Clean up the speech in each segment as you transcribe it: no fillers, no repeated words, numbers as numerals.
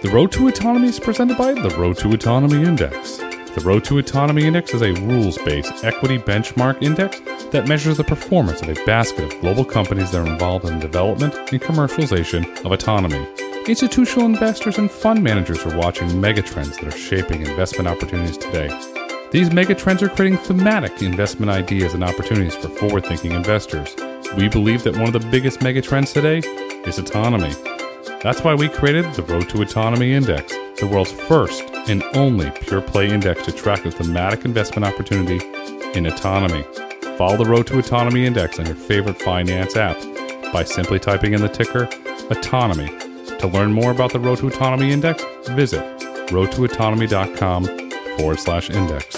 The Road to Autonomy is presented by the Road to Autonomy Index. The Road to Autonomy Index is a rules-based equity benchmark index that measures the performance of a basket of global companies that are involved in the development and commercialization of autonomy. Institutional investors and fund managers are watching megatrends that are shaping investment opportunities today. These megatrends are creating thematic investment ideas and opportunities for forward-thinking investors. We believe that one of the biggest megatrends today is autonomy. That's why we created the Road to Autonomy Index, the world's first and only pure-play index to track the thematic investment opportunity in autonomy. Follow the Road to Autonomy Index on your favorite finance app by simply typing in the ticker Autonomy. To learn more about the Road to Autonomy Index, visit roadtoautonomy.com/index.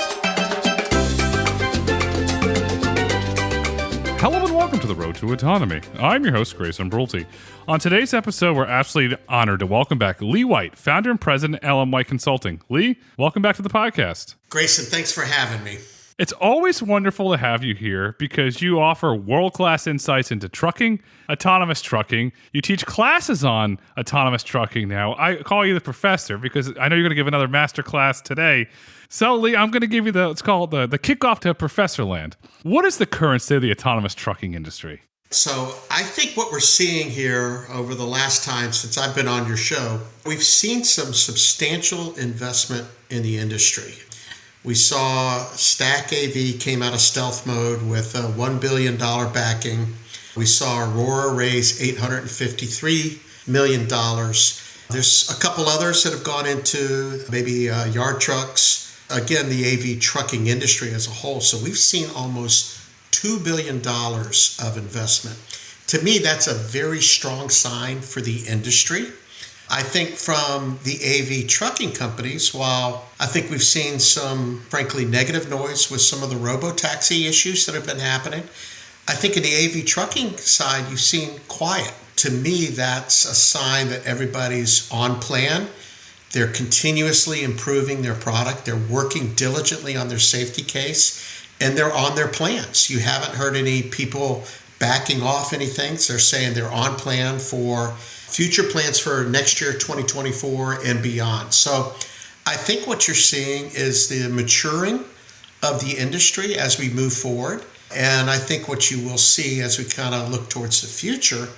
Hello and welcome to the Road to Autonomy. I'm your host, Grayson Brulte. On today's episode, we're absolutely honored to welcome back Lee White, founder and president of LM White Consulting. Lee, welcome back to the podcast. Grayson, thanks for having me. It's always wonderful to have you here because you offer world-class insights into trucking, autonomous trucking. You teach classes on autonomous trucking now. I call you the professor because I know you're going to give another master class today. So, Lee, I'm going to give you let's call it the kickoff to Professor Land. What is the current state of the autonomous trucking industry? So I think what we're seeing here over the last time since I've been on your show, we've seen some substantial investment in the industry. We saw Stack AV came out of stealth mode with a $1 billion backing. We saw Aurora raise $853 million. There's a couple others that have gone into maybe yard trucks. Again, the AV trucking industry as a whole. So we've seen almost $2 billion of investment. To me, that's a very strong sign for the industry. I think from the AV trucking companies, while I think we've seen some, frankly, negative noise with some of the robo-taxi issues that have been happening, I think in the AV trucking side, you've seen quiet. To me, that's a sign that everybody's on plan. They're continuously improving their product. They're working diligently on their safety case, and they're on their plans. You haven't heard any people backing off anything. So they're saying they're on plan for future plans for next year, 2024 and beyond. So I think what you're seeing is the maturing of the industry as we move forward. And I think what you will see as we kind of look towards the future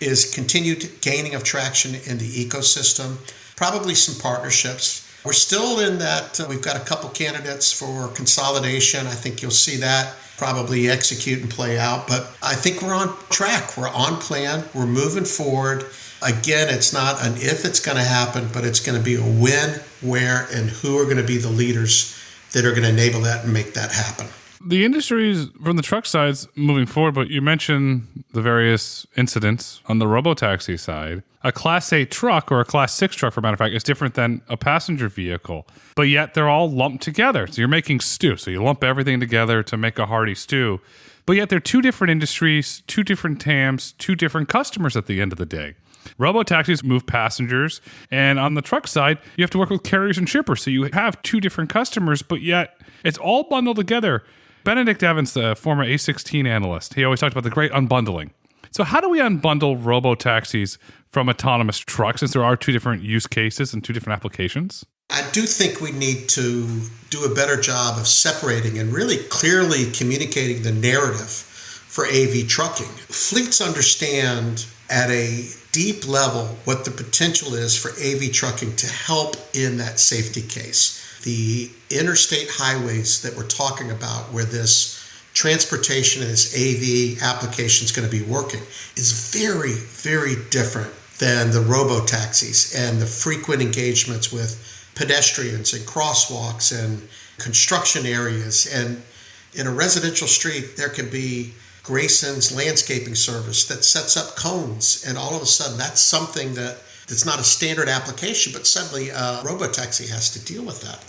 is continued gaining of traction in the ecosystem, probably some partnerships. We're still in that, we've got a couple candidates for consolidation. I think you'll see that probably execute and play out. But I think we're on track. We're on plan. We're moving forward. Again, it's not an if it's going to happen, but it's going to be a when, where, and who are going to be the leaders that are going to enable that and make that happen. The industry is, from the truck side's moving forward, but you mentioned the various incidents on the robotaxi side. A Class 8 truck or a Class 6 truck, for matter of fact, is different than a passenger vehicle, but yet they're all lumped together. So you're making stew. So you lump everything together to make a hearty stew, but yet they're two different industries, two different TAMs, two different customers at the end of the day. Robotaxis move passengers, and on the truck side, you have to work with carriers and shippers. So you have two different customers, but yet it's all bundled together. Benedict Evans, the former A16 analyst, he always talked about the great unbundling. So how do we unbundle robotaxis from autonomous trucks, since there are two different use cases and two different applications? I do think we need to do a better job of separating and really clearly communicating the narrative for AV trucking. Fleets understand at a deep level what the potential is for AV trucking to help in that safety case. The interstate highways that we're talking about, where this transportation and this AV application is going to be working, is very, very different than the robo-taxis and the frequent engagements with pedestrians and crosswalks and construction areas. And in a residential street, there can be Grayson's landscaping service that sets up cones, and all of a sudden that's something that's not a standard application, but suddenly a robotaxi has to deal with that.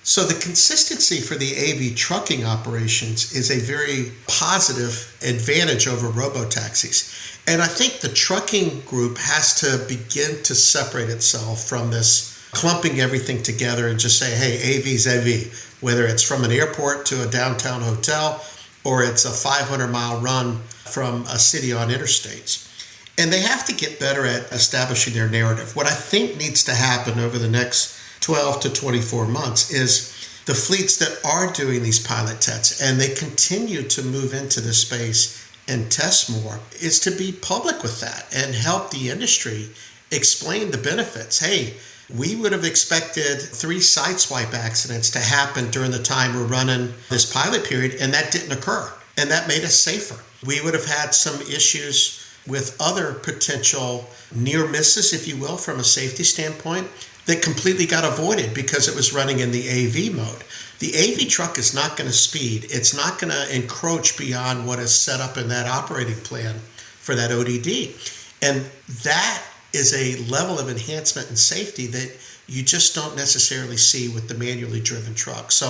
So the consistency for the AV trucking operations is a very positive advantage over robotaxis. And I think the trucking group has to begin to separate itself from this clumping everything together and just say, hey, AV's AV, whether it's from an airport to a downtown hotel or it's a 500-mile run from a city on interstates. And they have to get better at establishing their narrative. What I think needs to happen over the next 12 to 24 months is the fleets that are doing these pilot tests and they continue to move into this space and test more is to be public with that and help the industry explain the benefits. Hey, we would have expected 3 sideswipe accidents to happen during the time we're running this pilot period, and that didn't occur. And that made us safer. We would have had some issues with other potential near misses, if you will, from a safety standpoint that completely got avoided because it was running in the AV mode. The AV truck is not going to speed. It's not going to encroach beyond what is set up in that operating plan for that ODD. And that is a level of enhancement and safety that you just don't necessarily see with the manually driven truck. So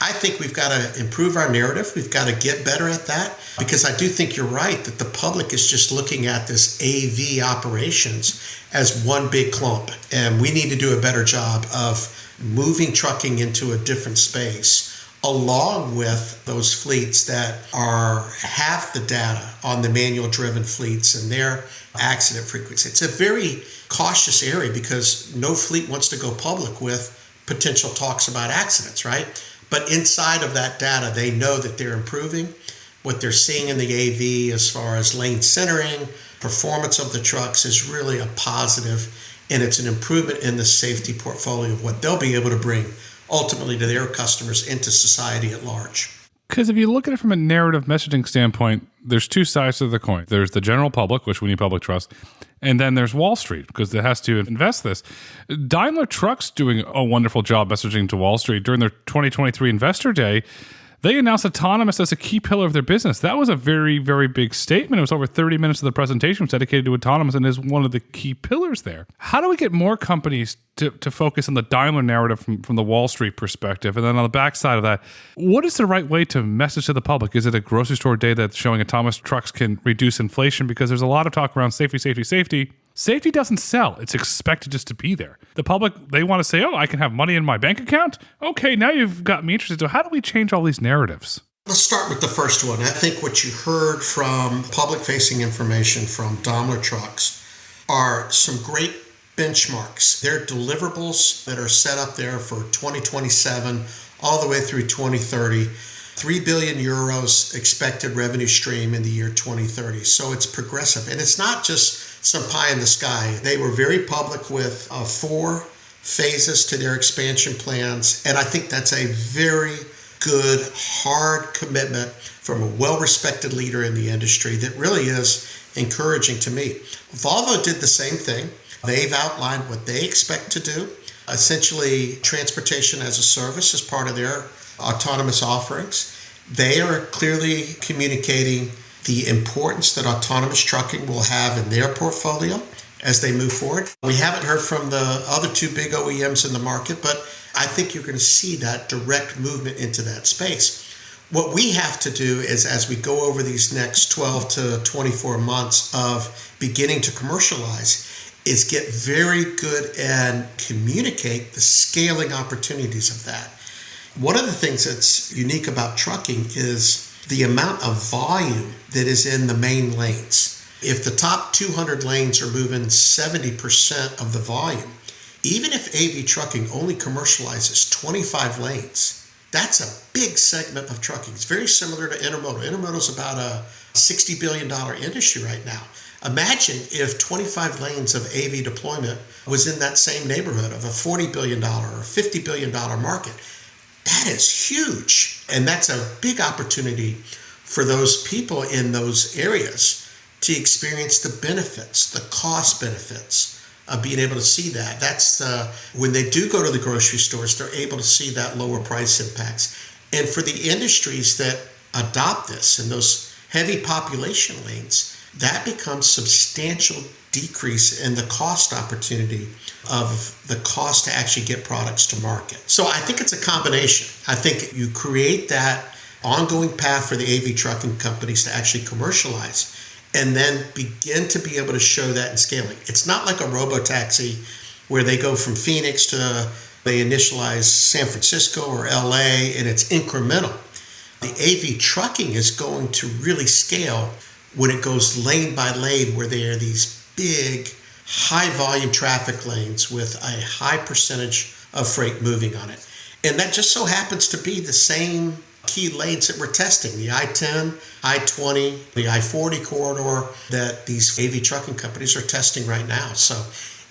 I think we've got to improve our narrative. We've got to get better at that because I do think you're right that the public is just looking at this AV operations as one big clump. And we need to do a better job of moving trucking into a different space along with those fleets that are half the data on the manual driven fleets and their accident frequency. It's a very cautious area because no fleet wants to go public with potential talks about accidents, right? But inside of that data, they know that they're improving. What they're seeing in the AV as far as lane centering, performance of the trucks is really a positive, and it's an improvement in the safety portfolio of what they'll be able to bring ultimately to their customers into society at large. Because if you look at it from a narrative messaging standpoint, there's 2 sides to the coin. There's the general public, which we need public trust, and then there's Wall Street, because it has to invest this. Daimler Truck's doing a wonderful job messaging to Wall Street. During their 2023 Investor Day, they announced autonomous as a key pillar of their business. That was a very, very big statement. It was over 30 minutes of the presentation was dedicated to autonomous and is one of the key pillars there. How do we get more companies to focus on the Daimler narrative from the Wall Street perspective? And then on the backside of that, what is the right way to message to the public? Is it a grocery store day that's showing autonomous trucks can reduce inflation? Because there's a lot of talk around safety, safety, safety. Safety doesn't sell. It's expected just to be there. The public, they want to say, oh, I can have money in my bank account? Okay, now you've got me interested. So how do we change all these narratives? Let's start with the first one. I think what you heard from public-facing information from Daimler Trucks are some great benchmarks. They're deliverables that are set up there for 2027 all the way through 2030. 3 billion euros expected revenue stream in the year 2030. So it's progressive. And it's not just some pie in the sky. They were very public with 4 phases to their expansion plans. And I think that's a very good, hard commitment from a well-respected leader in the industry that really is encouraging to me. Volvo did the same thing. They've outlined what they expect to do. Essentially, transportation as a service is part of their autonomous offerings. They are clearly communicating the importance that autonomous trucking will have in their portfolio as they move forward. We haven't heard from the other 2 big OEMs in the market, but I think you're going to see that direct movement into that space. What we have to do is, as we go over these next 12 to 24 months of beginning to commercialize, is get very good and communicate the scaling opportunities of that. One of the things that's unique about trucking is the amount of volume that is in the main lanes. If the top 200 lanes are moving 70% of the volume, even if AV trucking only commercializes 25 lanes, that's a big segment of trucking. It's very similar to intermodal. Intermodal is about a $60 billion industry right now. Imagine if 25 lanes of AV deployment was in that same neighborhood of a $40 billion or $50 billion market. That is huge. And that's a big opportunity for those people in those areas to experience the benefits, the cost benefits of being able to see that. That's when they do go to the grocery stores, they're able to see that lower price impacts. And for the industries that adopt this and those heavy population lanes, that becomes substantial decrease in the cost opportunity of the cost to actually get products to market. So I think it's a combination. I think you create that ongoing path for the AV trucking companies to actually commercialize and then begin to be able to show that in scaling. It's not like a robo-taxi where they go from Phoenix to they initialize San Francisco or LA and it's incremental. The AV trucking is going to really scale when it goes lane by lane, where there are these big, high volume traffic lanes with a high percentage of freight moving on it. And that just so happens to be the same key lanes that we're testing, the I-10, I-20, the I-40 corridor that these AV trucking companies are testing right now. So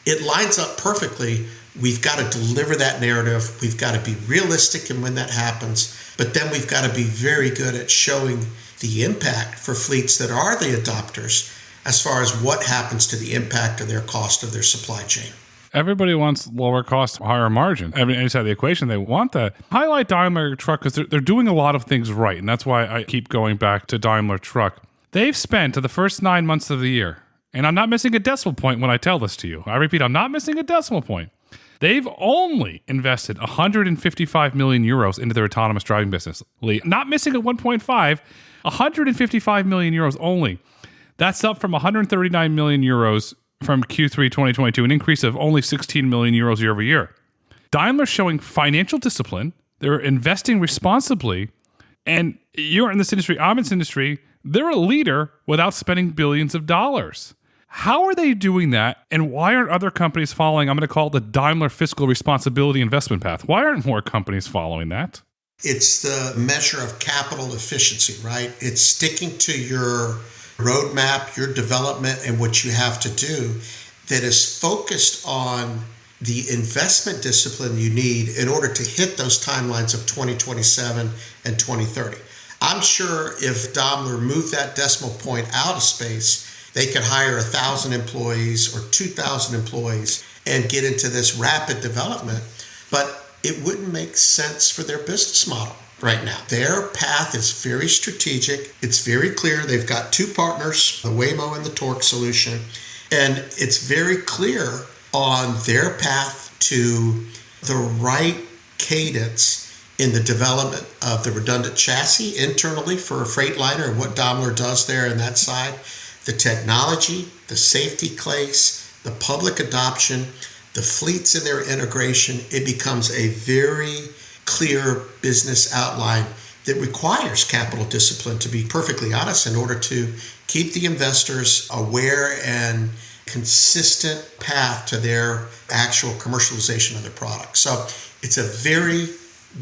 it lines up perfectly. We've got to deliver that narrative. We've got to be realistic in when that happens, but then we've got to be very good at showing the impact for fleets that are the adopters as far as what happens to the impact of their cost of their supply chain. Everybody wants lower cost, higher margin. I mean, any side of the equation, they want that. Highlight Daimler Truck because they're doing a lot of things right, and that's why I keep going back to Daimler Truck. They've spent the first 9 months of the year, and I'm not missing a decimal point when I tell this to you. I repeat, I'm not missing a decimal point. They've only invested 155 million euros into their autonomous driving business. Not missing a 1.5, 155 million euros only. That's up from 139 million euros from Q3 2022, an increase of only 16 million euros year over year. Daimler's showing financial discipline. They're investing responsibly. And you're in this industry, I'm in this industry. They're a leader without spending billions of dollars. How are they doing that? And why aren't other companies following, I'm going to call it the Daimler fiscal responsibility investment path? Why aren't more companies following that? It's the measure of capital efficiency, right? It's sticking to your roadmap, your development, and what you have to do that is focused on the investment discipline you need in order to hit those timelines of 2027 and 2030. I'm sure if Daimler moved that decimal point out of space, they could hire 1,000 employees or 2,000 employees and get into this rapid development, but it wouldn't make sense for their business model right now. Their path is very strategic. It's very clear. They've got two partners, the Waymo and the Torque solution, and it's very clear on their path to the right cadence in the development of the redundant chassis internally for a Freightliner and what Daimler does there in that side, the technology, the safety case, the public adoption, the fleets and their integration. It becomes a very clear business outline that requires capital discipline, to be perfectly honest, in order to keep the investors aware and consistent path to their actual commercialization of their product. So it's a very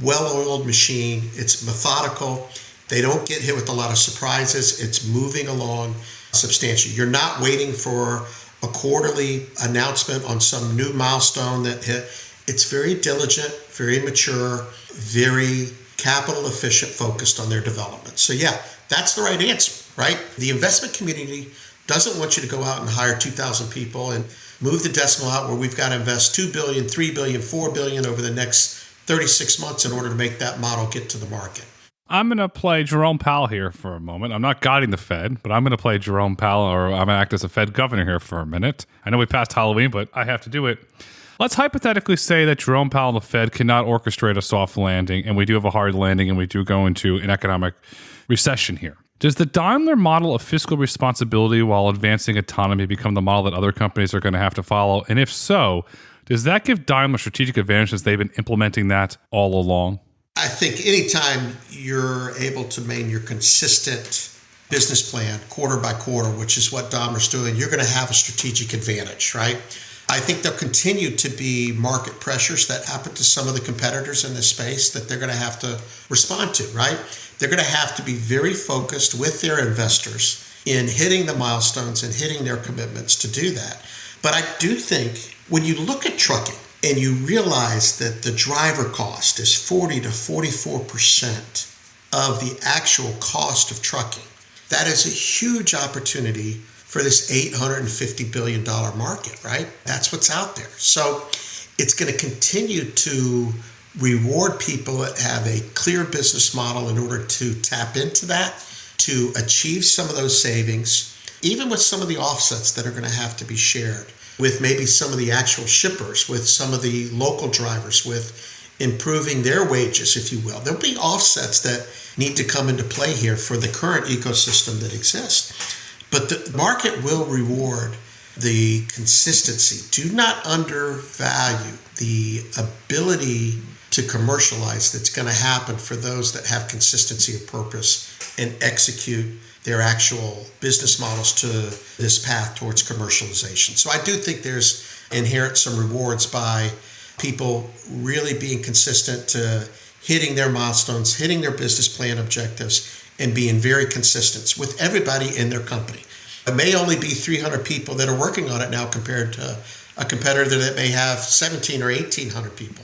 well-oiled machine. It's methodical. They don't get hit with a lot of surprises. It's moving along substantially. You're not waiting for a quarterly announcement on some new milestone that hit. It's very diligent, very mature, very capital efficient, focused on their development. So yeah, that's the right answer, right? The investment community doesn't want you to go out and hire 2,000 people and move the decimal out where we've got to invest $2 billion, $3 billion, $4 billion over the next 36 months in order to make that model get to the market. I'm going to play Jerome Powell here for a moment. I'm not guiding the Fed, but I'm going to play Jerome Powell, or I'm going to act as a Fed governor here for a minute. I know we passed Halloween, but I have to do it. Let's hypothetically say that Jerome Powell and the Fed cannot orchestrate a soft landing, and we do have a hard landing, and we do go into an economic recession here. Does the Daimler model of fiscal responsibility while advancing autonomy become the model that other companies are going to have to follow? And if so, does that give Daimler strategic advantages? They've been implementing that all along. I think anytime you're able to maintain your consistent business plan quarter by quarter, which is what Daimler's doing, you're going to have a strategic advantage, right? I think there'll continue to be market pressures that happen to some of the competitors in this space that they're going to have to respond to, right? They're going to have to be very focused with their investors in hitting the milestones and hitting their commitments to do that. But I do think when you look at trucking and you realize that the driver cost is 40 to 44% of the actual cost of trucking, that is a huge opportunity for this $850 billion market, right? That's what's out there. So it's going to continue to reward people that have a clear business model in order to tap into that, to achieve some of those savings, even with some of the offsets that are going to have to be shared with maybe some of the actual shippers, with some of the local drivers, with improving their wages, if you will. There'll be offsets that need to come into play here for the current ecosystem that exists. But the market will reward the consistency. Do not undervalue the ability to commercialize that's going to happen for those that have consistency of purpose and execute their actual business models to this path towards commercialization. So I do think there's inherent some rewards by people really being consistent to hitting their milestones, hitting their business plan objectives, and being very consistent with everybody in their company. It may only be 300 people that are working on it now compared to a competitor that may have 17 or 1,800 people.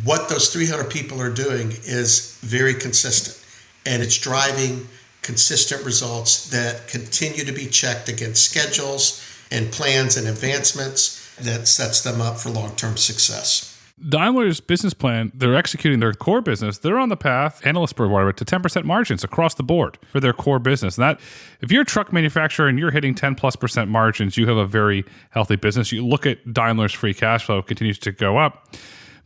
What those 300 people are doing is very consistent, and it's driving consistent results that continue to be checked against schedules and plans and advancements that sets them up for long-term success. Daimler's business plan, they're executing their core business. They're on the path, analysts report it, to 10% margins across the board for their core business. And that, if you're a truck manufacturer and you're hitting 10+% margins, you have a very healthy business. You look at Daimler's free cash flow continues to go up.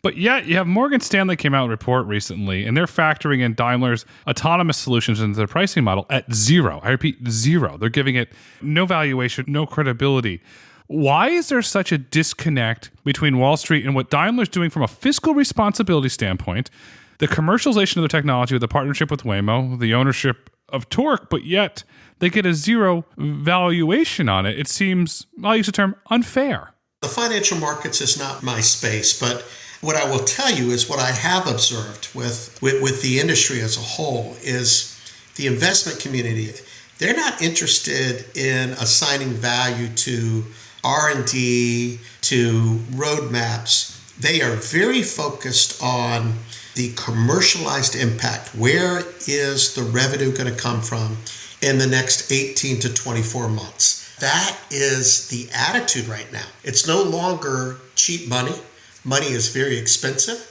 But yet, you have Morgan Stanley came out with a report recently, and they're factoring in Daimler's autonomous solutions into their pricing model at zero. I repeat, zero. They're giving it no valuation, no credibility. Why is there such a disconnect between Wall Street and what Daimler's doing from a fiscal responsibility standpoint, the commercialization of the technology with the partnership with Waymo, the ownership of Torque, but yet they get a zero valuation on it? It seems, I'll use the term, unfair. The financial markets is not my space, but what I will tell you is what I have observed with the industry as a whole is the investment community, they're not interested in assigning value to R&D, to roadmaps. They are very focused on the commercialized impact. Where is the revenue going to come from in the next 18 to 24 months? That is the attitude right now. It's no longer cheap money. Money is very expensive.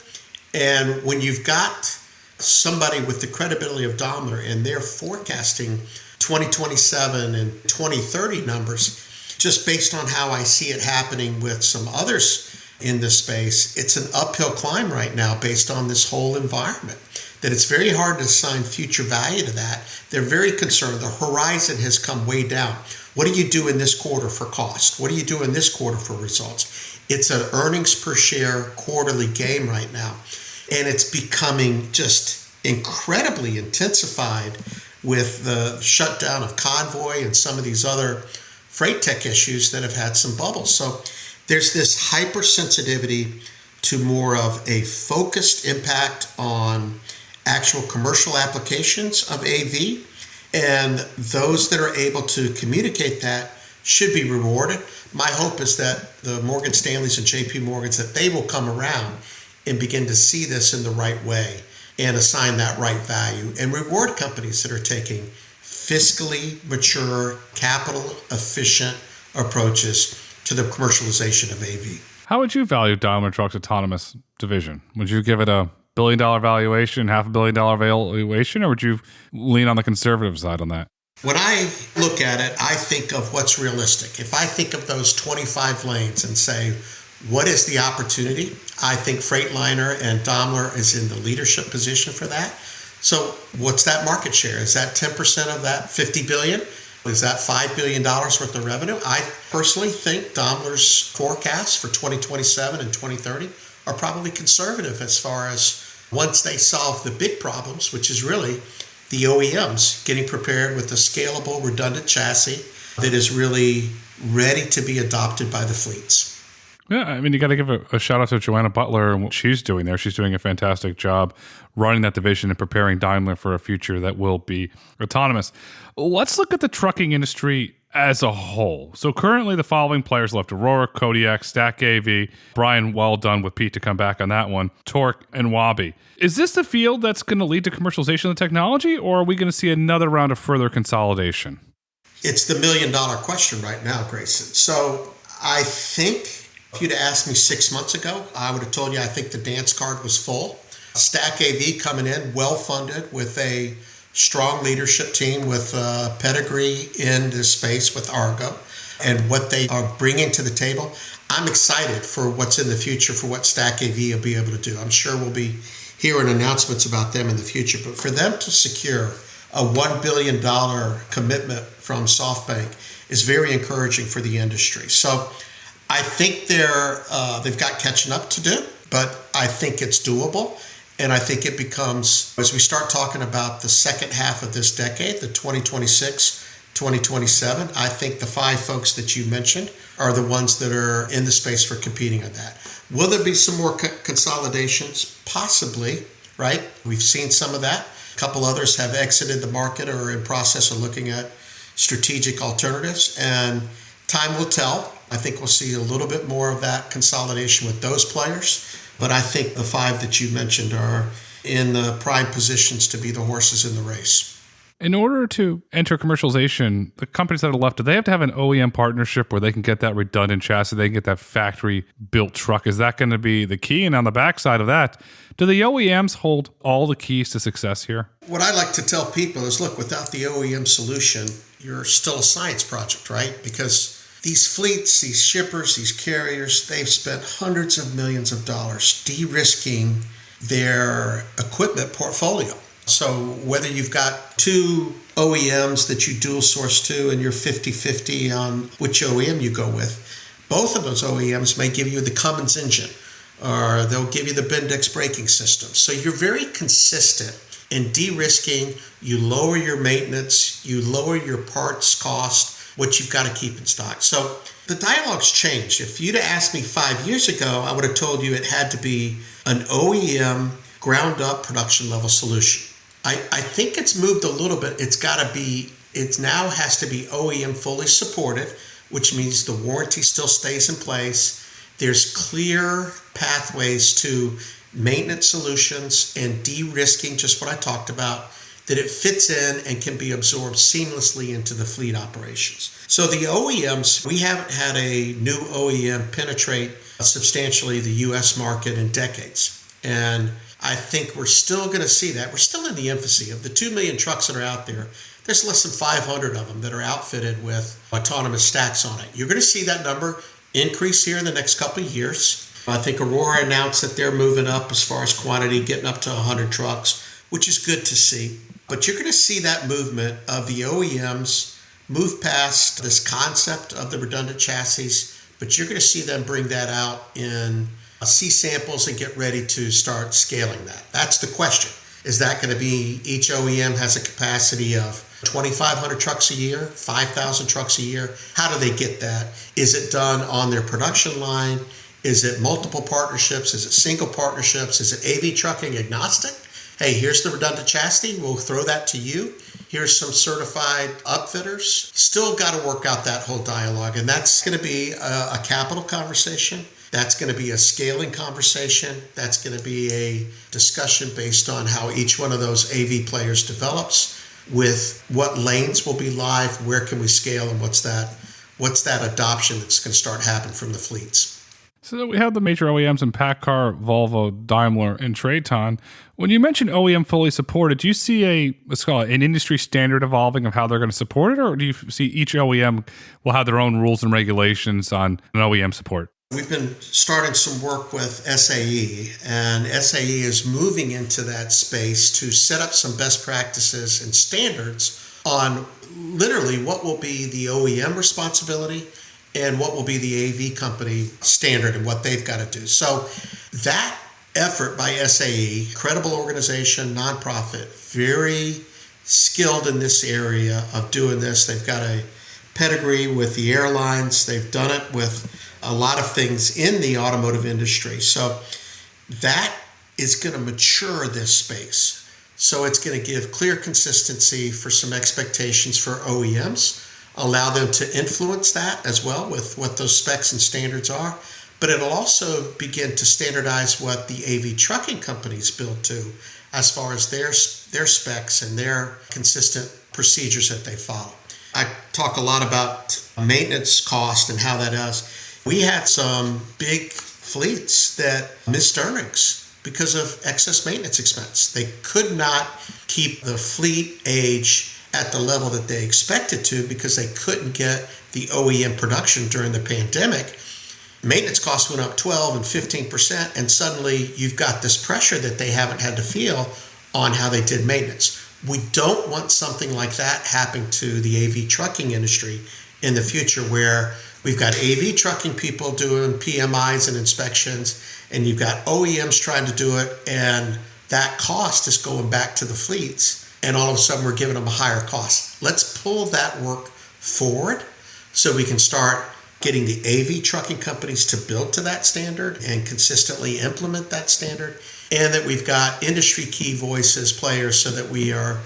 And when you've got somebody with the credibility of Daimler and they're forecasting 2027 and 2030 numbers, just based on how I see it happening with some others in this space, it's an uphill climb right now based on this whole environment. That it's very hard to assign future value to that. They're very concerned. The horizon has come way down. What do you do in this quarter for cost? What do you do in this quarter for results? It's an earnings per share quarterly game right now. And it's becoming just incredibly intensified with the shutdown of Convoy and some of these other freight tech issues that have had some bubbles. So there's this hypersensitivity to more of a focused impact on actual commercial applications of AV. And those that are able to communicate that should be rewarded. My hope is that the Morgan Stanleys and JP Morgans, that they will come around and begin to see this in the right way and assign that right value and reward companies that are taking fiscally mature, capital efficient approaches to the commercialization of AV. How would you value Daimler Truck's autonomous division? Would you give it a $1 billion valuation, $500 million valuation, or would you lean on the conservative side on that? When I look at it, I think of what's realistic. If I think of those 25 lanes and say, what is the opportunity? I think Freightliner and Daimler is in the leadership position for that. So what's that market share? Is that 10% of that $50 billion? Is that $5 billion worth of revenue? I personally think Daimler's forecasts for 2027 and 2030 are probably conservative as far as once they solve the big problems, which is really the OEMs getting prepared with a scalable, redundant chassis that is really ready to be adopted by the fleets. Yeah, I mean, you got to give a shout out to Joanna Butler and what she's doing there. She's doing a fantastic job running that division and preparing Daimler for a future that will be autonomous. Let's look at the trucking industry as a whole. So currently the following players left: Aurora, Kodiak, Stack AV, Brian, well done with Pete to come back on that one, Torque, and Wabi. Is this the field that's going to lead to commercialization of the technology, or are we going to see another round of further consolidation? It's the $1 million question right now, Grayson. So I think if you'd asked me 6 months ago, I would have told you I think the dance card was full. Stack AV coming in, well-funded, with a strong leadership team with pedigree in this space with Argo and what they are bringing to the table. I'm excited for what's in the future, for what Stack AV will be able to do. I'm sure we'll be hearing announcements about them in the future, but for them to secure a $1 billion commitment from SoftBank is very encouraging for the industry. So I think they've got catching up to do, but I think it's doable. And I think it becomes, as we start talking about the second half of this decade, the 2026, 2027, I think the five folks that you mentioned are the ones that are in the space for competing on that. Will there be some more consolidations? Possibly, right? We've seen some of that. A couple others have exited the market or are in process of looking at strategic alternatives, and time will tell. I think we'll see a little bit more of that consolidation with those players, but I think the five that you mentioned are in the prime positions to be the horses in the race. In order to enter commercialization, the companies that are left, do they have to have an OEM partnership where they can get that redundant chassis, they can get that factory-built truck? Is that going to be the key? And on the backside of that, do the OEMs hold all the keys to success here? What I like to tell people is, look, without the OEM solution, you're still a science project, right? Because these fleets, these shippers, these carriers, they've spent hundreds of millions of dollars de-risking their equipment portfolio. So whether you've got two OEMs that you dual source to and you're 50-50 on which OEM you go with, both of those OEMs may give you the Cummins engine or they'll give you the Bendix braking system. So you're very consistent in de-risking. You lower your maintenance, you lower your parts cost, what you've got to keep in stock. So the dialogue's changed. If you'd have asked me 5 years ago, I would have told you it had to be an OEM ground up production level solution. I think it's moved a little bit. It now has to be OEM fully supported, which means the warranty still stays in place. There's clear pathways to maintenance solutions and de-risking, just what I talked about, that it fits in and can be absorbed seamlessly into the fleet operations. So the OEMs, we haven't had a new OEM penetrate substantially the US market in decades. And I think we're still going to see that. We're still in the infancy of the 2 million trucks that are out there. There's less than 500 of them that are outfitted with autonomous stacks on it. You're going to see that number increase here in the next couple of years. I think Aurora announced that they're moving up as far as quantity, getting up to 100 trucks, which is good to see. But you're going to see that movement of the OEMs move past this concept of the redundant chassis, but you're going to see them bring that out in C samples and get ready to start scaling that. That's the question. Is that going to be each OEM has a capacity of 2,500 trucks a year, 5,000 trucks a year? How do they get that? Is it done on their production line? Is it multiple partnerships? Is it single partnerships? Is it AV trucking agnostic? Hey, here's the redundant chassis. We'll throw that to you. Here's some certified upfitters. Still got to work out that whole dialogue. And that's going to be a capital conversation. That's going to be a scaling conversation. That's going to be a discussion based on how each one of those AV players develops, with what lanes will be live, where can we scale, and what's that adoption that's going to start happening from the fleets. So we have the major OEMs in PACCAR, Volvo, Daimler, and Traton. When you mention OEM fully supported, do you see let's call it an industry standard evolving of how they're going to support it, or do you see each OEM will have their own rules and regulations on an OEM support? We've been starting some work with SAE, and SAE is moving into that space to set up some best practices and standards on literally what will be the OEM responsibility and what will be the AV company standard and what they've got to do. So that effort by SAE, credible organization, nonprofit, very skilled in this area of doing this. They've got a pedigree with the airlines. They've done it with a lot of things in the automotive industry. So that is going to mature this space. So it's going to give clear consistency for some expectations for OEMs, allow them to influence that as well with what those specs and standards are. But it'll also begin to standardize what the AV trucking companies build to as far as their specs and their consistent procedures that they follow. I talk a lot about maintenance cost and how that is. We had some big fleets that missed earnings because of excess maintenance expense. They could not keep the fleet age at the level that they expected to because they couldn't get the OEM production during the pandemic. Maintenance costs went up 12 and 15%, and suddenly you've got this pressure that they haven't had to feel on how they did maintenance. We don't want something like that happening to the AV trucking industry in the future, where we've got AV trucking people doing PMIs and inspections, and you've got OEMs trying to do it, and that cost is going back to the fleets, and all of a sudden we're giving them a higher cost. Let's pull that work forward so we can start getting the AV trucking companies to build to that standard and consistently implement that standard, and that we've got industry key voices, players, so that we are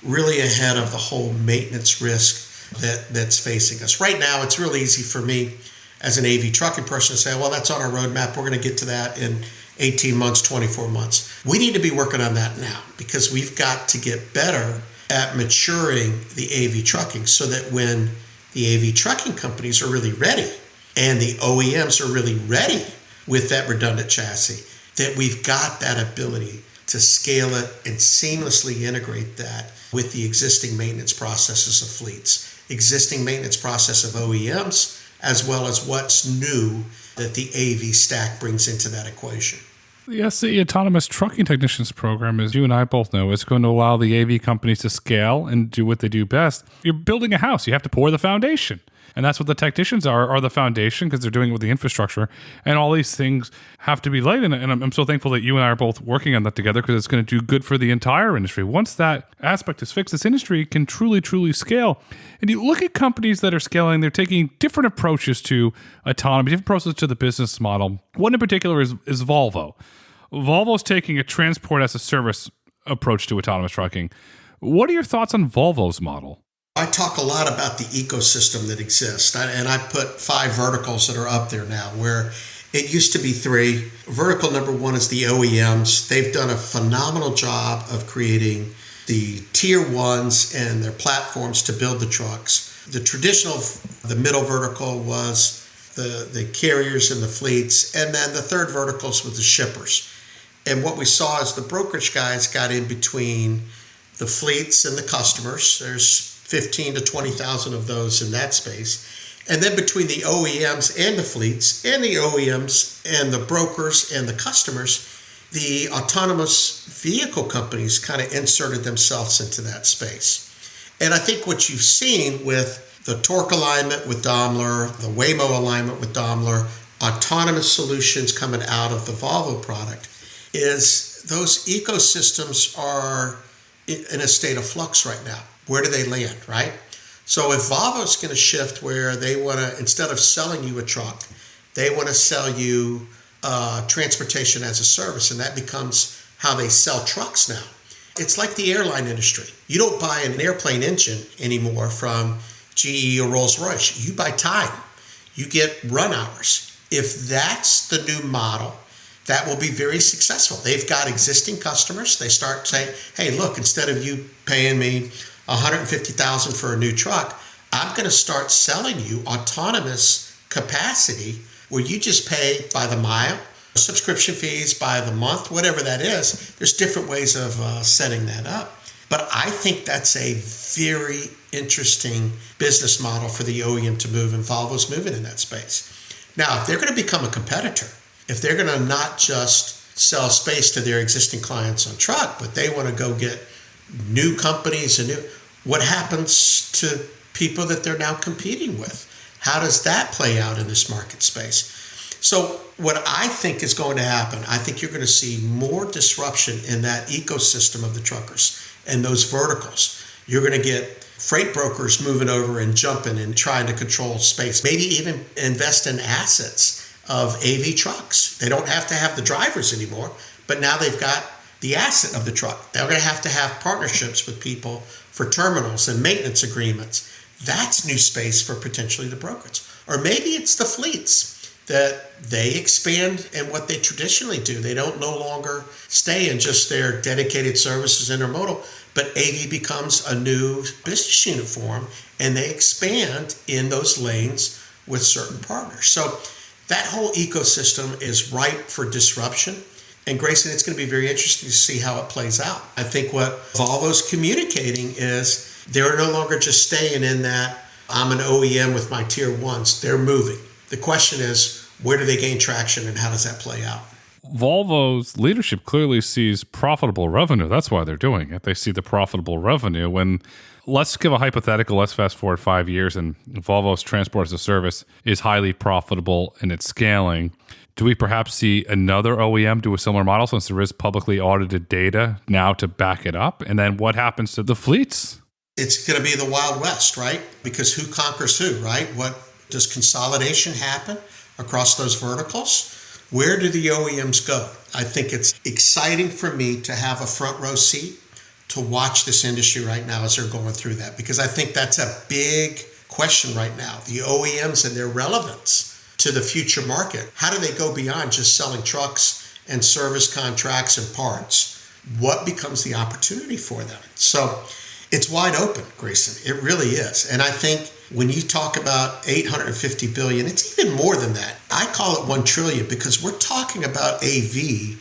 really ahead of the whole maintenance risk that's facing us. Right now, it's real easy for me as an AV trucking person to say, well, that's on our roadmap. We're going to get to that in 18 months, 24 months. We need to be working on that now because we've got to get better at maturing the AV trucking so that when the AV trucking companies are really ready and the OEMs are really ready with that redundant chassis, that we've got that ability to scale it and seamlessly integrate that with the existing maintenance processes of fleets, existing maintenance process of OEMs, as well as what's new that the AV stack brings into that equation. The SCE Autonomous Trucking Technicians Program, as you and I both know, is going to allow the AV companies to scale and do what they do best. You're building a house. You have to pour the foundation. And that's what the technicians are the foundation, because they're doing it with the infrastructure. And all these things have to be laid. And I'm so thankful that you and I are both working on that together, because it's going to do good for the entire industry. Once that aspect is fixed, this industry can truly, truly scale. And you look at companies that are scaling, they're taking different approaches to autonomy, different approaches to the business model. One in particular is Volvo. Volvo's taking a transport as a service approach to autonomous trucking. What are your thoughts on Volvo's model? I talk a lot about the ecosystem that exists, and I put 5 verticals that are up there now, where it used to be 3. Vertical number 1 is the OEMs. They've done a phenomenal job of creating the tier 1s and their platforms to build the trucks. The traditional, the middle vertical was the carriers and the fleets, and then the third verticals with the shippers. And what we saw is the brokerage guys got in between the fleets and the customers. There's 15 to 20,000 of those in that space. And then between the OEMs and the fleets and the OEMs and the brokers and the customers, the autonomous vehicle companies kind of inserted themselves into that space. And I think what you've seen with the torque alignment with Daimler, the Waymo alignment with Daimler, autonomous solutions coming out of the Volvo product, is those ecosystems are in a state of flux right now. Where do they land, right? So if Volvo's going to shift where they want to, instead of selling you a truck, they want to sell you transportation as a service, and that becomes how they sell trucks now. It's like the airline industry. You don't buy an airplane engine anymore from GE or Rolls-Royce. You buy time. You get run hours. If that's the new model, that will be very successful. They've got existing customers. They start saying, hey, look, instead of you paying me $150,000 for a new truck, I'm going to start selling you autonomous capacity where you just pay by the mile, subscription fees by the month, whatever that is. There's different ways of setting that up. But I think that's a very interesting business model for the OEM to move, and Volvo's moving in that space. Now, if they're going to become a competitor, if they're going to not just sell space to their existing clients on truck, but they want to go get new companies and what happens to people that they're now competing with? How does that play out in this market space? So what I think is going to happen, I think you're going to see more disruption in that ecosystem of the truckers and those verticals. You're going to get freight brokers moving over and jumping and trying to control space, maybe even invest in assets of AV trucks. They don't have to have the drivers anymore, but now they've got the asset of the truck. They're going to have partnerships with people for terminals and maintenance agreements. That's new space for potentially the brokers. Or maybe it's the fleets that they expand in what they traditionally do. They don't no longer stay in just their dedicated services intermodal, but AV becomes a new business unit for them, and they expand in those lanes with certain partners. So that whole ecosystem is ripe for disruption. And Grayson, it's going to be very interesting to see how it plays out. I think what Volvo's communicating is they're no longer just staying in that I'm an OEM with my tier 1s. They're moving. The question is, where do they gain traction and how does that play out? Volvo's leadership clearly sees profitable revenue. That's why they're doing it. They see the profitable revenue. When let's give a hypothetical, let's fast forward 5 years, and Volvo's transport as a service is highly profitable and it's scaling. Do we perhaps see another OEM do a similar model since there is publicly audited data now to back it up? And then what happens to the fleets? It's going to be the Wild West, right? Because who conquers who, right? What does consolidation happen across those verticals? Where do the OEMs go? I think it's exciting for me to have a front row seat to watch this industry right now as they're going through that, because I think that's a big question right now. The OEMs and their relevance to the future market. How do they go beyond just selling trucks and service contracts and parts? What becomes the opportunity for them? So it's wide open, Grayson. It really is. And I think when you talk about 850 billion, it's even more than that. I call it 1 trillion because we're talking about AV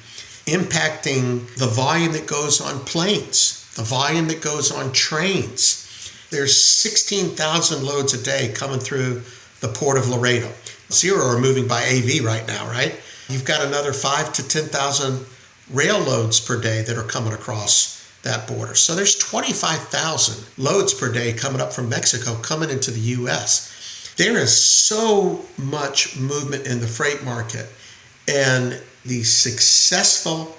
impacting the volume that goes on planes, the volume that goes on trains. There's 16,000 loads a day coming through the port of Laredo. 0 are moving by AV right now, right? You've got another 5 to 10,000 rail loads per day that are coming across that border. So there's 25,000 loads per day coming up from Mexico coming into the U.S. There is so much movement in the freight market, and the successful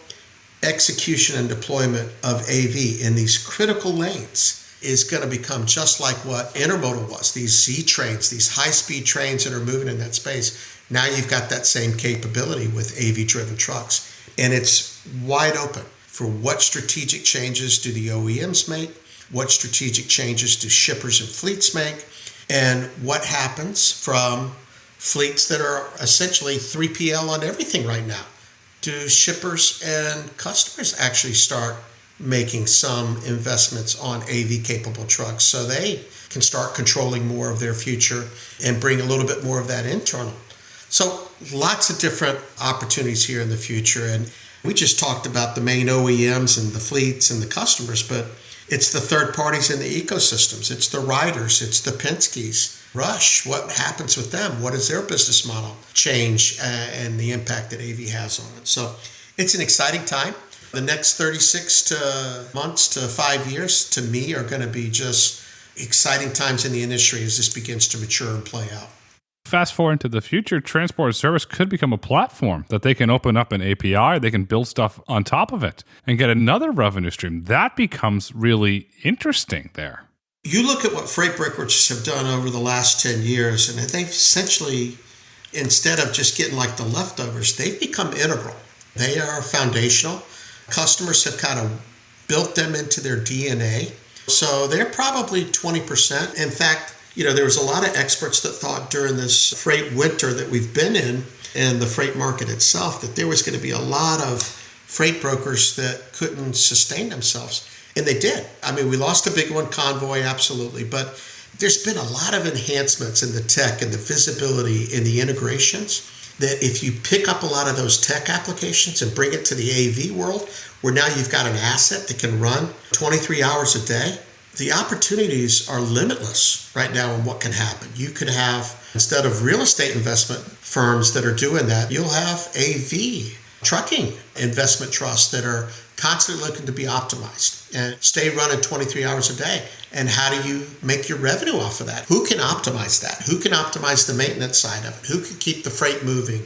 execution and deployment of AV in these critical lanes is going to become just like what intermodal was. These Z trains, these high-speed trains that are moving in that space. Now you've got that same capability with AV-driven trucks. And it's wide open for what strategic changes do the OEMs make, what strategic changes do shippers and fleets make, and what happens from fleets that are essentially 3PL on everything right now. Do shippers and customers actually start making some investments on AV-capable trucks so they can start controlling more of their future and bring a little bit more of that internal? So lots of different opportunities here in the future. And we just talked about the main OEMs and the fleets and the customers, but it's the third parties in the ecosystems. It's the riders. It's the Penske's. Rush, what happens with them? What is their business model change and the impact that AV has on it? So it's an exciting time. The next 36 months to 5 years, to me, are going to be just exciting times in the industry as this begins to mature and play out. Fast forward into the future, transport as service could become a platform that they can open up an API, they can build stuff on top of it and get another revenue stream. That becomes really interesting there. You look at what freight brokerages have done over the last 10 years, and they've essentially, instead of just getting like the leftovers, they've become integral. They are foundational. Customers have kind of built them into their DNA. So they're probably 20%. In fact, there was a lot of experts that thought during this freight winter that we've been in the freight market itself, that there was going to be a lot of freight brokers that couldn't sustain themselves. And they did. I mean, we lost a big one, Convoy, absolutely. But there's been a lot of enhancements in the tech and the visibility in the integrations that if you pick up a lot of those tech applications and bring it to the AV world, where now you've got an asset that can run 23 hours a day, the opportunities are limitless right now in what can happen. You could have, instead of real estate investment firms that are doing that, you'll have AV trucking investment trusts that are constantly looking to be optimized and stay running 23 hours a day. And how do you make your revenue off of that? Who can optimize that? Who can optimize the maintenance side of it? Who can keep the freight moving?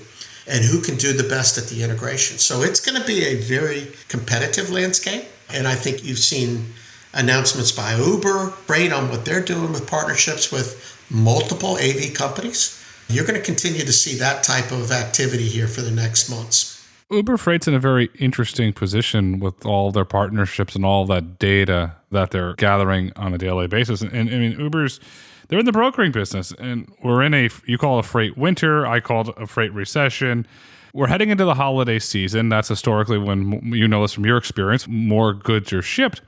And who can do the best at the integration? So it's going to be a very competitive landscape. And I think you've seen announcements by Uber, Freight on what they're doing with partnerships with multiple AV companies. You're going to continue to see that type of activity here for the next months. Uber Freight's in a very interesting position with all their partnerships and all that data that they're gathering on a daily basis. And I mean, they're in the brokering business, and we're in you call it a freight winter, I call it a freight recession. We're heading into the holiday season. That's historically when, you know this from your experience, more goods are shipped.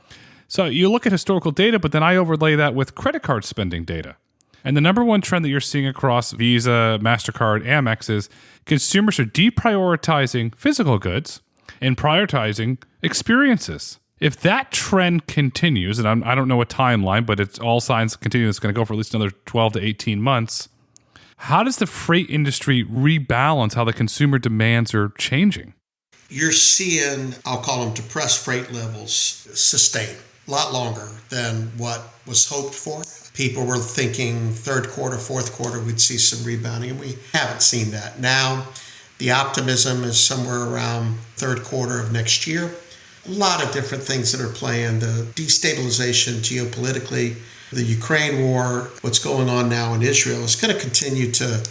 So you look at historical data, but then I overlay that with credit card spending data. And the number one trend that you're seeing across Visa, MasterCard, Amex is consumers are deprioritizing physical goods and prioritizing experiences. If that trend continues, and I don't know a timeline, but it's all signs continue it's going to go for at least another 12 to 18 months, how does the freight industry rebalance how the consumer demands are changing? you're seeing, I'll call them depressed freight levels, sustain a lot longer than what was hoped for. People were thinking third quarter, fourth quarter, we'd see some rebounding, and we haven't seen that. Now, the optimism is somewhere around third quarter of next year. A lot of different things that are playing, the destabilization geopolitically, the Ukraine war, what's going on now in Israel is going to continue to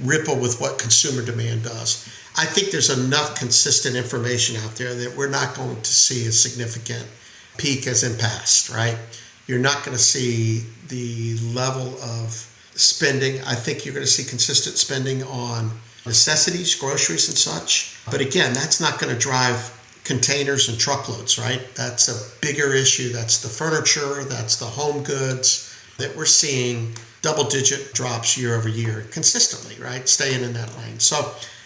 ripple with what consumer demand does. I think there's enough consistent information out there that we're not going to see a significant peak as in past, right? You're not going to see the level of spending. I think you're going to see consistent spending on necessities, groceries and such. But again, that's not going to drive containers and truckloads, right? That's a bigger issue. That's the furniture, that's the home goods that we're seeing double-digit drops year over year consistently, right? Staying in that lane. So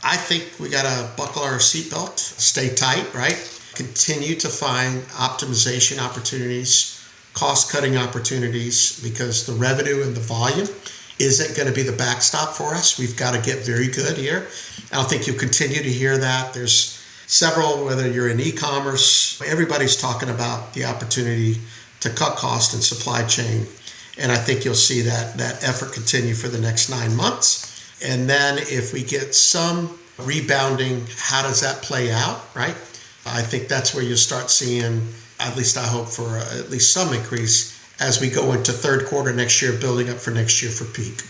I think we got to buckle our seatbelt, stay tight, right? Continue to find optimization opportunities, cost-cutting opportunities, because the revenue and the volume isn't going to be the backstop for us. We've got to get very good here. I don't think you'll continue to hear that. There's several, whether you're in e-commerce, everybody's talking about the opportunity to cut cost and supply chain. And I think you'll see that effort continue for the next 9 months. And then if we get some rebounding, how does that play out, right? I think that's where you'll start seeing, at least I hope for at least some increase as we go into third quarter next year, building up for next year for peak.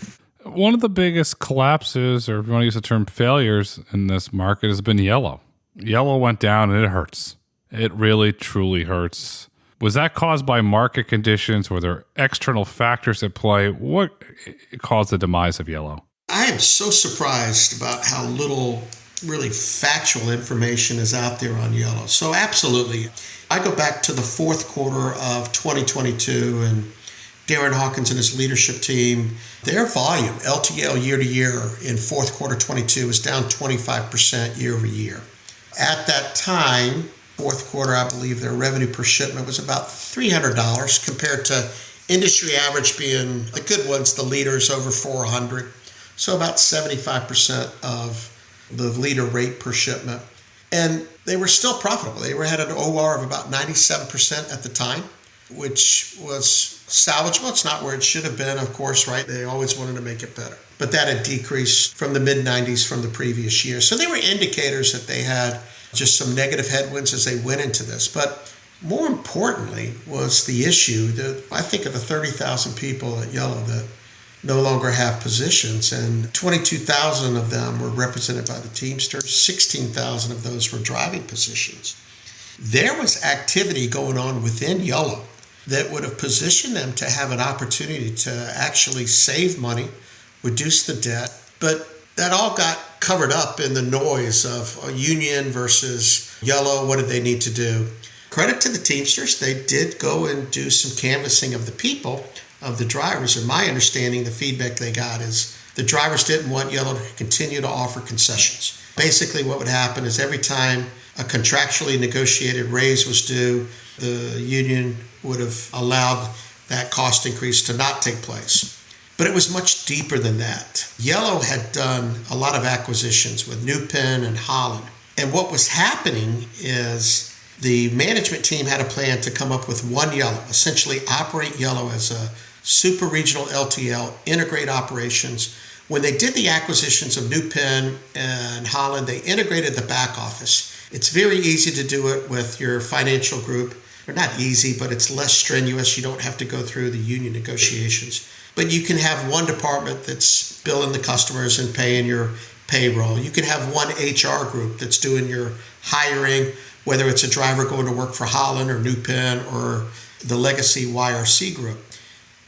One of the biggest collapses, or if you want to use the term failures in this market, has been yellow. Yellow went down and it hurts. It really, truly hurts. Was that caused by market conditions? Were there external factors at play? What caused the demise of yellow? I am so surprised about how little really factual information is out there on yellow. So absolutely. I go back to the fourth quarter of 2022 and Darren Hawkins and his leadership team, their volume, LTL year to year in fourth quarter 22 was down 25% year over year. At that time, fourth quarter, I believe their revenue per shipment was about $300 compared to industry average being the good ones, the leaders over $400. So about 75% of the leader rate per shipment. And they were still profitable. They had an OR of about 97% at the time, which was salvageable. It's not where it should have been, of course, right? They always wanted to make it better. But that had decreased from the mid-90s from the previous year. So they were indicators that they had just some negative headwinds as they went into this. But more importantly was the issue that I think of the 30,000 people at Yellow that no longer have positions, and 22,000 of them were represented by the Teamsters. 16,000 of those were driving positions. There was activity going on within Yellow that would have positioned them to have an opportunity to actually save money, reduce the debt, but that all got covered up in the noise of a union versus Yellow. What did they need to do? Credit to the Teamsters. They did go and do some canvassing of the people, of the drivers. And my understanding, the feedback they got is the drivers didn't want Yellow to continue to offer concessions. Basically, what would happen is every time a contractually negotiated raise was due, the union would have allowed that cost increase to not take place. But it was much deeper than that. Yellow had done a lot of acquisitions with New Penn and Holland. And what was happening is the management team had a plan to come up with one Yellow, essentially operate Yellow as a super regional LTL, integrate operations. When they did the acquisitions of New Penn and Holland, they integrated the back office. It's very easy to do it with your financial group. Or not easy, but it's less strenuous. You don't have to go through the union negotiations. But you can have one department that's billing the customers and paying your payroll. You can have one HR group that's doing your hiring, whether it's a driver going to work for Holland or New Penn or the legacy YRC group.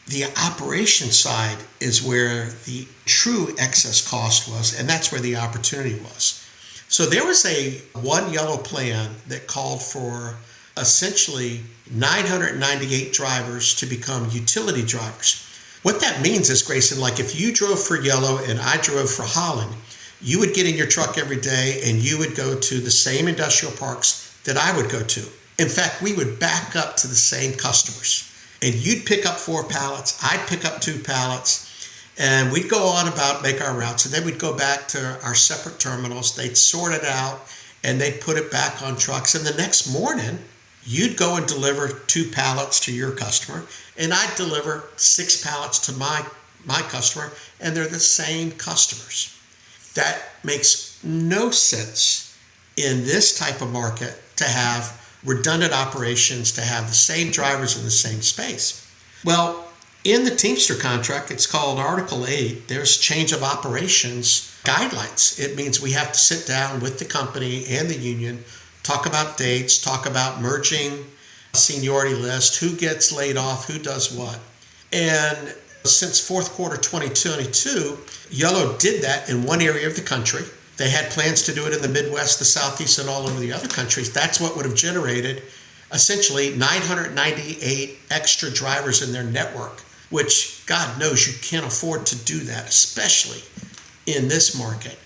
The operation side is where the true excess cost was, and that's where the opportunity was. So there was a one Yellow plan that called for essentially 998 drivers to become utility drivers. What that means is, Grayson, like if you drove for Yellow and I drove for Holland, you would get in your truck every day and you would go to the same industrial parks that I would go to. In fact, we would back up to the same customers. And you'd pick up 4 pallets, I'd pick up 2 pallets, and we'd go on about make our routes. And then we'd go back to our separate terminals. They'd sort it out, and they'd put it back on trucks. And the next morning, you'd go and deliver 2 pallets to your customer, and I'd deliver 6 pallets to my customer, and they're the same customers. That makes no sense in this type of market to have redundant operations, to have the same drivers in the same space. Well, in the Teamster contract, it's called Article 8, there's change of operations guidelines. It means we have to sit down with the company and the union, talk about dates, talk about merging seniority list, who gets laid off, who does what. And since fourth quarter 2022, Yellow did that in one area of the country. They had plans to do it in the Midwest, the Southeast, and all over the other countries. That's what would have generated essentially 998 extra drivers in their network, which God knows you can't afford to do that, especially in this market.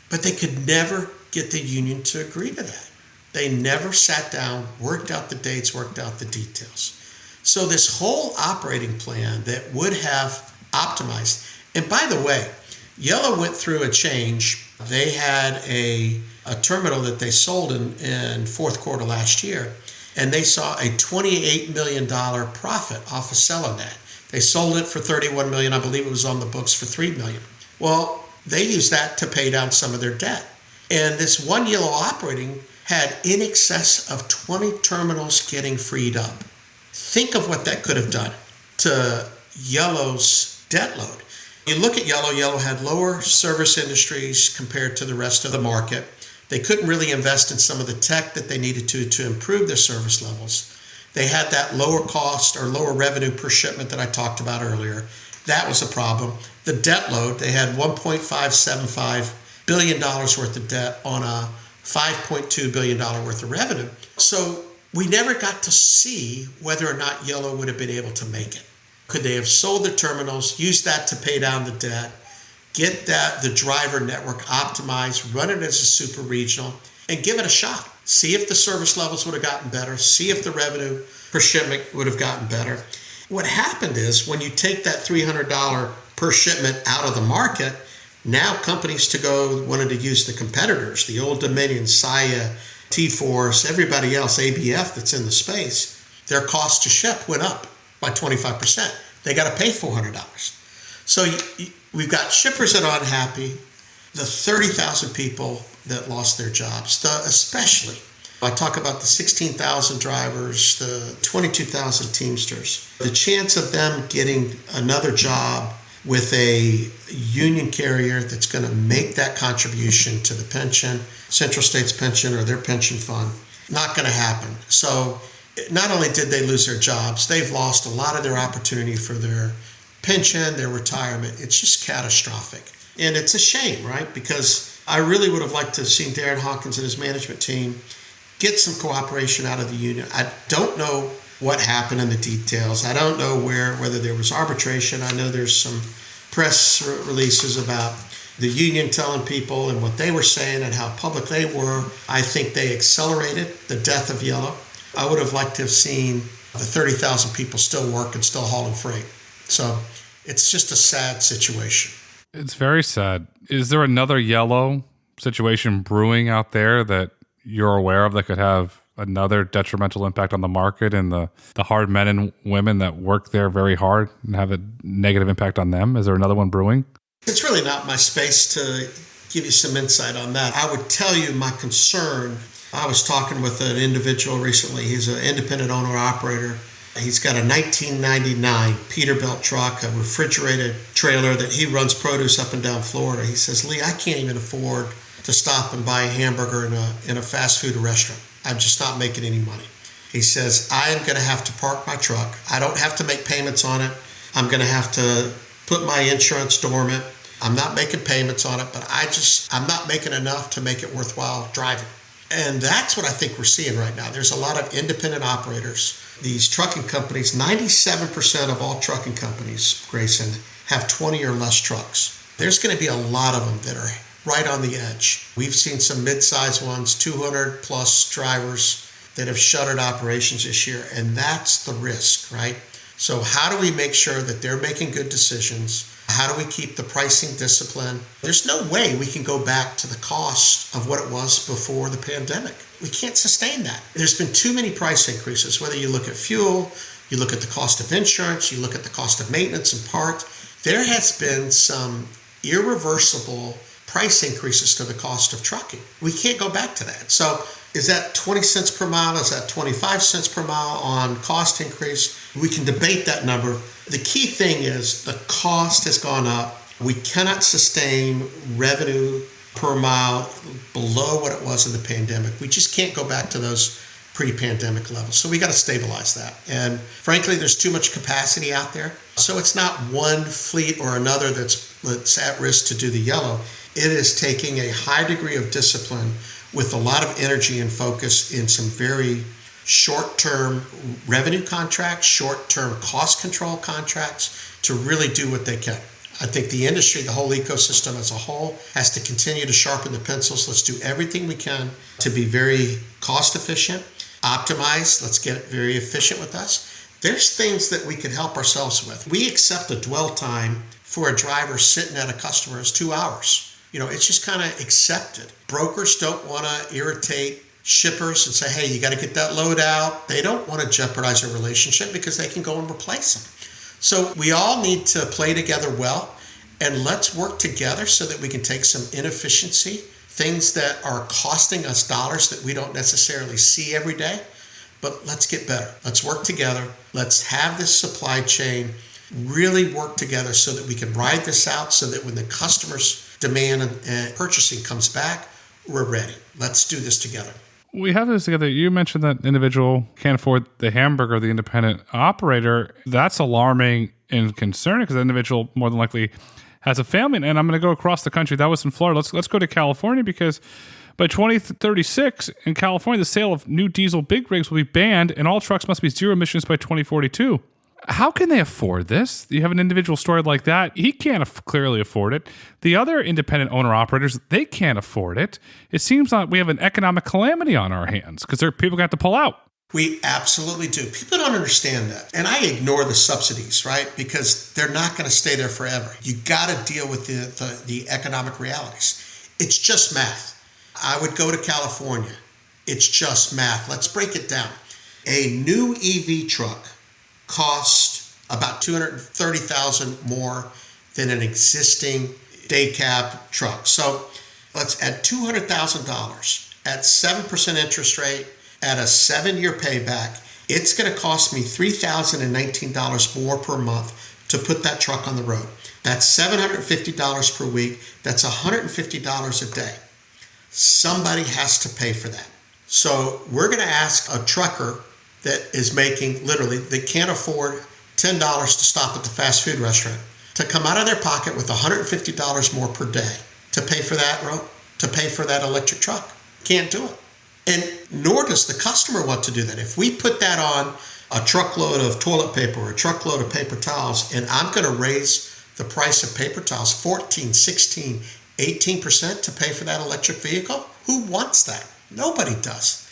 But they could never get the union to agree to that. They never sat down, worked out the dates, worked out the details. So this whole operating plan that would have optimized, and by the way, Yellow went through a change. They had a terminal that they sold in fourth quarter last year, and they saw a $28 million profit off of selling that. They sold it for $31 million. I believe it was on the books for $3 million. Well, they used that to pay down some of their debt. And this one Yellow operating had in excess of 20 terminals getting freed up. Think of what that could have done to Yellow's debt load. You look at Yellow, Yellow had lower service industries compared to the rest of the market. They couldn't really invest in some of the tech that they needed to improve their service levels. They had that lower cost or lower revenue per shipment that I talked about earlier. That was a problem. The debt load, they had $1.575 billion worth of debt on a $5.2 billion worth of revenue. So we never got to see whether or not Yellow would have been able to make it. Could they have sold the terminals, used that to pay down the debt, get the driver network optimized, run it as a super regional, and give it a shot? See if the service levels would have gotten better, see if the revenue per shipment would have gotten better. What happened is when you take that $300 per shipment out of the market, now companies wanted to use the competitors, the Old Dominion, Saia, T-Force, everybody else, ABF that's in the space, their cost to ship went up by 25%. They got to pay $400. So we've got shippers that are unhappy, the 30,000 people that lost their jobs, especially. I talk about the 16,000 drivers, the 22,000 Teamsters. The chance of them getting another job with a union carrier that's going to make that contribution to the pension, Central States pension or their pension fund, not going to happen. So not only did they lose their jobs, they've lost a lot of their opportunity for their pension, their retirement. It's just catastrophic. And it's a shame, right? Because I really would have liked to have seen Darren Hawkins and his management team get some cooperation out of the union. I don't know what happened in the details. I don't know whether there was arbitration. I know there's some press releases about the union telling people and what they were saying and how public they were. I think they accelerated the death of Yellow. I would have liked to have seen the 30,000 people still working, still hauling freight. So it's just a sad situation. It's very sad. Is there another Yellow situation brewing out there that you're aware of that could have another detrimental impact on the market and the hard men and women that work there very hard and have a negative impact on them? Is there another one brewing? It's really not my space to give you some insight on that. I would tell you my concern. I was talking with an individual recently. He's an independent owner-operator. He's got a 1999 Peterbilt truck, a refrigerated trailer that he runs produce up and down Florida. He says, Lee, I can't even afford to stop and buy a hamburger in a fast food restaurant. I'm just not making any money. He says, I am going to have to park my truck. I don't have to make payments on it. I'm going to have to put my insurance dormant. I'm not making payments on it, but I'm not making enough to make it worthwhile driving. And that's what I think we're seeing right now. There's a lot of independent operators. These trucking companies, 97% of all trucking companies, Grayson, have 20 or less trucks. There's going to be a lot of them that are right on the edge. We've seen some mid-sized ones, 200 plus drivers that have shuttered operations this year, and that's the risk, right? So how do we make sure that they're making good decisions? How do we keep the pricing discipline? There's no way we can go back to the cost of what it was before the pandemic. We can't sustain that. There's been too many price increases, whether you look at fuel, you look at the cost of insurance, you look at the cost of maintenance and parts. There has been some irreversible price increases to the cost of trucking. We can't go back to that. So is that 20 cents per mile? Is that 25 cents per mile on cost increase? We can debate that number. The key thing is the cost has gone up. We cannot sustain revenue per mile below what it was in the pandemic. We just can't go back to those pre-pandemic levels. So we got to stabilize that. And frankly, there's too much capacity out there. So it's not one fleet or another that's at risk to do the yellow. It is taking a high degree of discipline with a lot of energy and focus in some very short-term revenue contracts, short-term cost control contracts to really do what they can. I think the industry, the whole ecosystem as a whole, has to continue to sharpen the pencils. Let's do everything we can to be very cost efficient, optimize. Let's get very efficient with us. There's things that we can help ourselves with. We accept a dwell time for a driver sitting at a customer is 2 hours. It's just kind of accepted. Brokers don't want to irritate shippers and say, hey, you got to get that load out. They don't want to jeopardize a relationship because they can go and replace them. So we all need to play together well, and let's work together so that we can take some inefficiency, things that are costing us dollars that we don't necessarily see every day, but let's get better. Let's work together. Let's have this supply chain really work together so that we can ride this out so that when the customer's demand and purchasing comes back, we're ready. Let's do this together. We have this together. You mentioned that individual can't afford the hamburger of the independent operator. That's alarming and concerning because the individual more than likely has a family. And I'm going to go across the country. That was in Florida. Let's go to California because by 2036 in California, the sale of new diesel big rigs will be banned and all trucks must be zero emissions by 2042. How can they afford this? You have an individual story like that. He can't clearly afford it. The other independent owner-operators, they can't afford it. It seems like we have an economic calamity on our hands because people got to pull out. We absolutely do. People don't understand that. And I ignore the subsidies, right? Because they're not going to stay there forever. You got to deal with the economic realities. It's just math. I would go to California. It's just math. Let's break it down. A new EV truck cost about $230,000 more than an existing day cab truck. So let's add $200,000 at 7% interest rate at a 7-year payback. It's going to cost me $3,019 more per month to put that truck on the road. That's $750 per week. That's $150 a day. Somebody has to pay for that. So we're going to ask a trucker that is making literally, they can't afford $10 to stop at the fast food restaurant, to come out of their pocket with $150 more per day to pay for that electric truck. Can't do it. And nor does the customer want to do that. If we put that on a truckload of toilet paper or a truckload of paper towels, and I'm going to raise the price of paper towels 14, 16, 18% to pay for that electric vehicle, who wants that? Nobody does.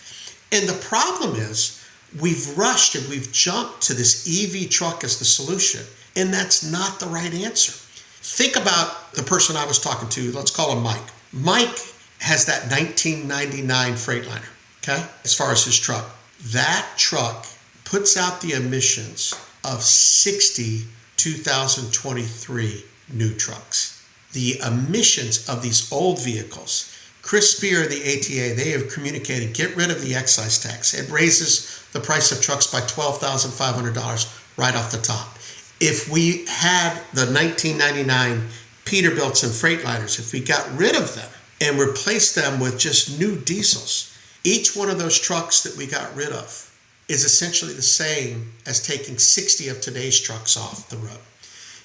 And the problem is, we've rushed and we've jumped to this EV truck as the solution, and that's not the right answer. Think about the person I was talking to. Let's call him Mike. Mike has that 1999 Freightliner, okay, as far as his truck. That truck puts out the emissions of 60 2023 new trucks. The emissions of these old vehicles, Chris Spear of the ATA, they have communicated, get rid of the excise tax. It raises the price of trucks by $12,500 right off the top. If we had the 1999 Peterbilts and Freightliners, if we got rid of them and replaced them with just new diesels, each one of those trucks that we got rid of is essentially the same as taking 60 of today's trucks off the road.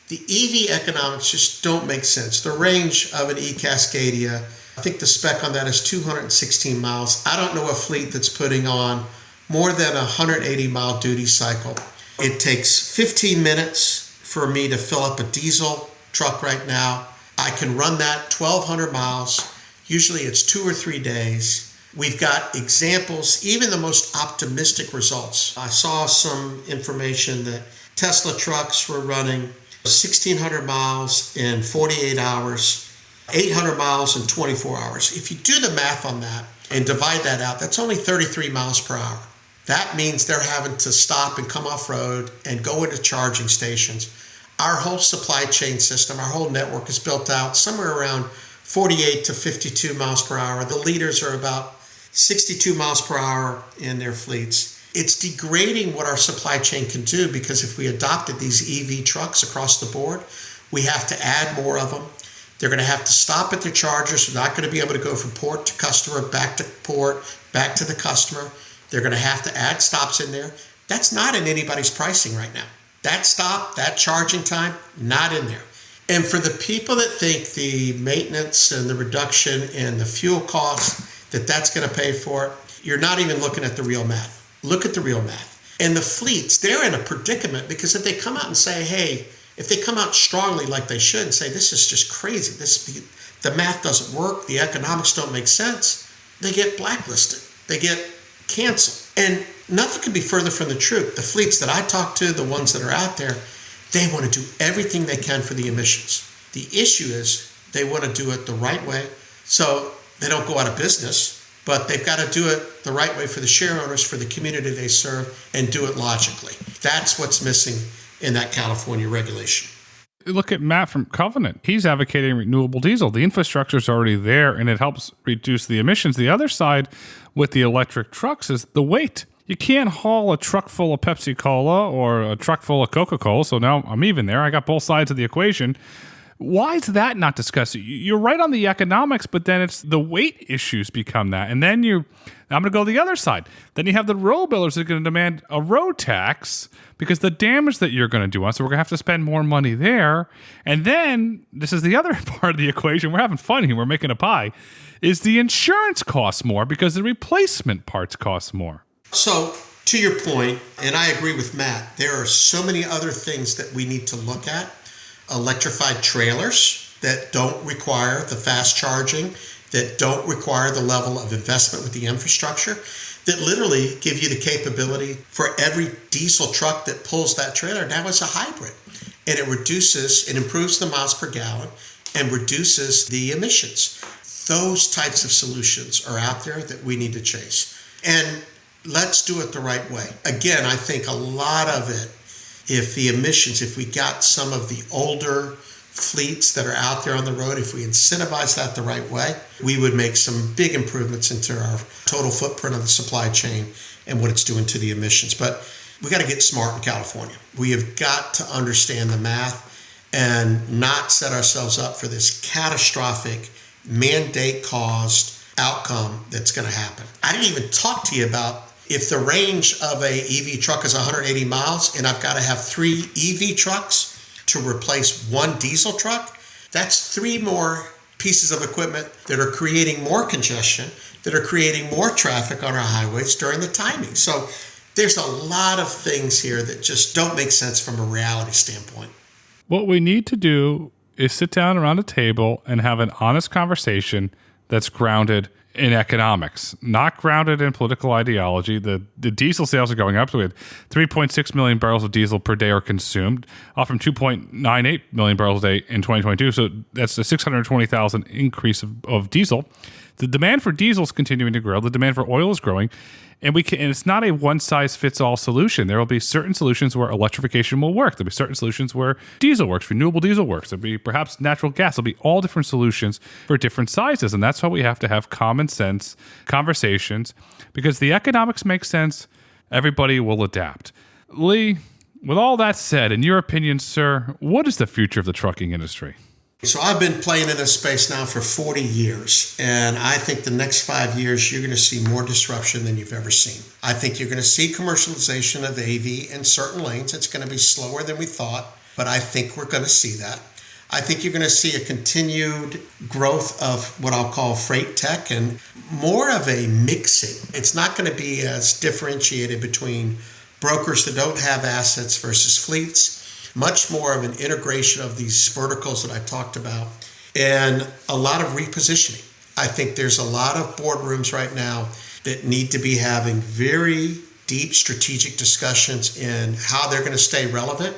The EV economics just don't make sense. The range of an e-Cascadia, I think the spec on that is 216 miles. I don't know a fleet that's putting on more than a 180-mile duty cycle. It takes 15 minutes for me to fill up a diesel truck right now. I can run that 1,200 miles. Usually it's 2 or 3 days. We've got examples, even the most optimistic results. I saw some information that Tesla trucks were running 1,600 miles in 48 hours, 800 miles in 24 hours. If you do the math on that and divide that out, that's only 33 miles per hour. That means they're having to stop and come off road and go into charging stations. Our whole supply chain system, our whole network is built out somewhere around 48 to 52 miles per hour. The leaders are about 62 miles per hour in their fleets. It's degrading what our supply chain can do, because if we adopted these EV trucks across the board, we have to add more of them. They're going to have to stop at their chargers. They're not going to be able to go from port to customer, back to port, back to the customer. They're going to have to add stops in there. That's not in anybody's pricing right now. That stop, that charging time, not in there. And for the people that think the maintenance and the reduction in the fuel costs, that's going to pay for it, you're not even looking at the real math. Look at the real math. And the fleets, they're in a predicament, because if they come out and say, hey, if they come out strongly like they should and say, this is just crazy, the math doesn't work, the economics don't make sense, they get blacklisted. They get canceled. And nothing could be further from the truth. The fleets that I talk to, the ones that are out there, they want to do everything they can for the emissions. The issue is they want to do it the right way so they don't go out of business, but they've got to do it the right way for the share owners, for the community they serve, and do it logically. That's what's missing in that California regulation. Look at Matt from Covenant. He's advocating renewable diesel. The infrastructure is already there, and it helps reduce the emissions. The other side with the electric trucks is the weight. You can't haul a truck full of Pepsi-Cola or a truck full of Coca-Cola, so now I'm even there. I got both sides of the equation. Why is that not discussed? You're right on the economics, but then it's the weight issues become that. And then I'm going to go the other side. Then you have the road builders that are going to demand a road tax because the damage that you're going to do on. So we're going to have to spend more money there. And then this is the other part of the equation. We're having fun here. We're making a pie. Is the insurance costs more because the replacement parts cost more? So to your point, and I agree with Matt, there are so many other things that we need to look at. Electrified trailers that don't require the fast charging, that don't require the level of investment with the infrastructure, that literally give you the capability for every diesel truck that pulls that trailer now is a hybrid. And it improves the miles per gallon and reduces the emissions. Those types of solutions are out there that we need to chase. And let's do it the right way. Again, I think a lot of it, if we got some of the older fleets that are out there on the road, if we incentivize that the right way, we would make some big improvements into our total footprint of the supply chain and what it's doing to the emissions. But we got to get smart in California. We have got to understand the math and not set ourselves up for this catastrophic mandate-caused outcome that's going to happen. I didn't even talk to you about if the range of a EV truck is 180 miles and I've got to have 3 EV trucks to replace 1 diesel truck, that's 3 more pieces of equipment that are creating more congestion, that are creating more traffic on our highways during the timing. So there's a lot of things here that just don't make sense from a reality standpoint. What we need to do is sit down around a table and have an honest conversation that's grounded in economics, not grounded in political ideology. The diesel sales are going up. So we had 3.6 million barrels of diesel per day are consumed, up from 2.98 million barrels a day in 2022. So that's a 620,000 increase of diesel. The demand for diesel is continuing to grow. The demand for oil is growing. And it's not a one-size-fits-all solution. There will be certain solutions where electrification will work. There'll be certain solutions where diesel works, renewable diesel works. There'll be perhaps natural gas. There'll be all different solutions for different sizes. And that's why we have to have common sense conversations, because the economics make sense. Everybody will adapt. Lee, with all that said, in your opinion, sir, what is the future of the trucking industry? So I've been playing in this space now for 40 years, and I think the next 5 years, you're going to see more disruption than you've ever seen. I think you're going to see commercialization of AV in certain lanes. It's going to be slower than we thought, but I think we're going to see that. I think you're going to see a continued growth of what I'll call freight tech and more of a mixing. It's not going to be as differentiated between brokers that don't have assets versus fleets. Much more of an integration of these verticals that I talked about, and a lot of repositioning. I think there's a lot of boardrooms right now that need to be having very deep strategic discussions in how they're going to stay relevant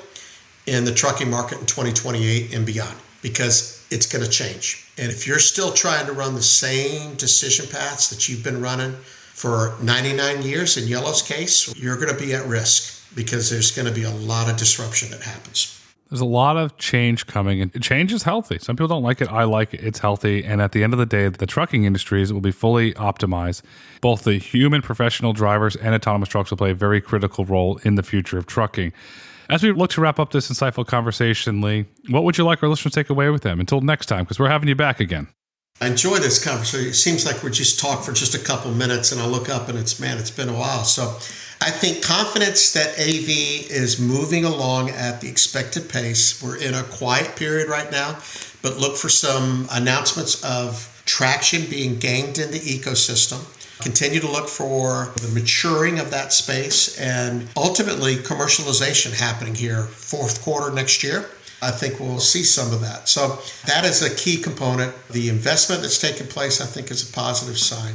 in the trucking market in 2028 and beyond, because it's going to change. And if you're still trying to run the same decision paths that you've been running for 99 years in Yellow's case, you're going to be at risk because there's going to be a lot of disruption that happens. There's a lot of change coming, and change is healthy. Some people don't like it. I like it. It's healthy. And at the end of the day, the trucking industries will be fully optimized. Both the human professional drivers and autonomous trucks will play a very critical role in the future of trucking. As we look to wrap up this insightful conversation, Lee, what would you like our listeners to take away with them? Until next time, because we're having you back again. I enjoy this conversation. It seems like we're just talking for just a couple minutes, and I look up and it's been a while. So I think confidence that AV is moving along at the expected pace. We're in a quiet period right now, but look for some announcements of traction being gained in the ecosystem. Continue to look for the maturing of that space and ultimately commercialization happening here fourth quarter next year. I think we'll see some of that. So that is a key component. The investment that's taking place, I think, is a positive sign.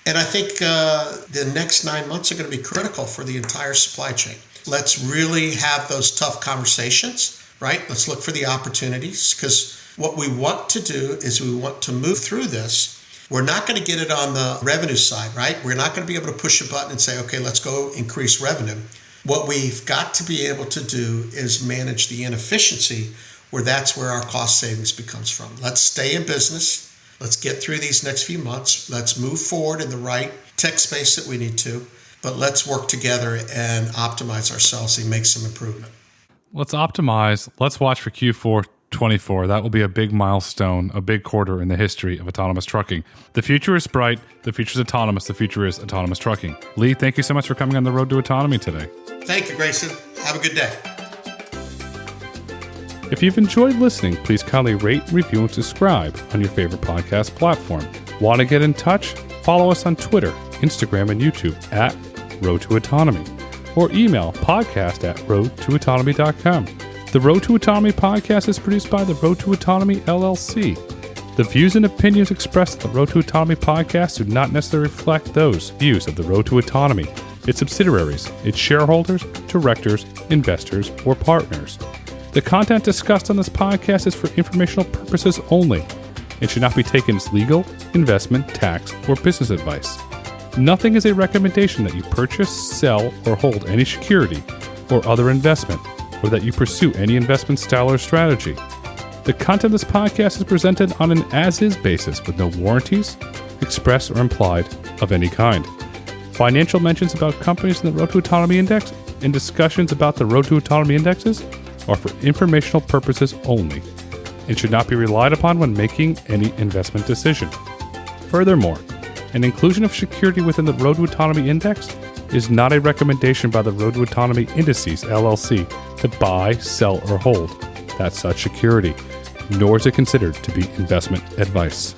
And I think the next 9 months are going to be critical for the entire supply chain. Let's really have those tough conversations, right? Let's look for the opportunities, because what we want to do is we want to move through this. We're not going to get it on the revenue side, right? We're not going to be able to push a button and say, okay, let's go increase revenue. What we've got to be able to do is manage the inefficiency, where that's where our cost savings becomes from. Let's stay in business. Let's get through these next few months. Let's move forward in the right tech space that we need to, but let's work together and optimize ourselves and make some improvement. Let's optimize. Let's watch for Q4 24. That will be a big milestone, a big quarter in the history of autonomous trucking. The future is bright. The future is autonomous. The future is autonomous trucking. Lee, thank you so much for coming on the Road to Autonomy today. Thank you, Grayson. Have a good day. If you've enjoyed listening, please kindly rate, review, and subscribe on your favorite podcast platform. Want to get in touch? Follow us on Twitter, Instagram, and YouTube at Road to Autonomy, or email podcast@roadtoautonomy.com. The Road to Autonomy podcast is produced by the Road to Autonomy LLC. The views and opinions expressed in the Road to Autonomy podcast do not necessarily reflect those views of the Road to Autonomy, its subsidiaries, its shareholders, directors, investors, or partners. The content discussed on this podcast is for informational purposes only and should not be taken as legal, investment, tax, or business advice. Nothing is a recommendation that you purchase, sell, or hold any security or other investment, or that you pursue any investment style or strategy. The content of this podcast is presented on an as-is basis with no warranties, express or implied, of any kind. Financial mentions about companies in the Road to Autonomy Index and discussions about the Road to Autonomy Indexes are for informational purposes only and should not be relied upon when making any investment decision. Furthermore, an inclusion of security within the Road to Autonomy Index is not a recommendation by the Road to Autonomy Indices, LLC, to buy, sell, or hold that such security, nor is it considered to be investment advice.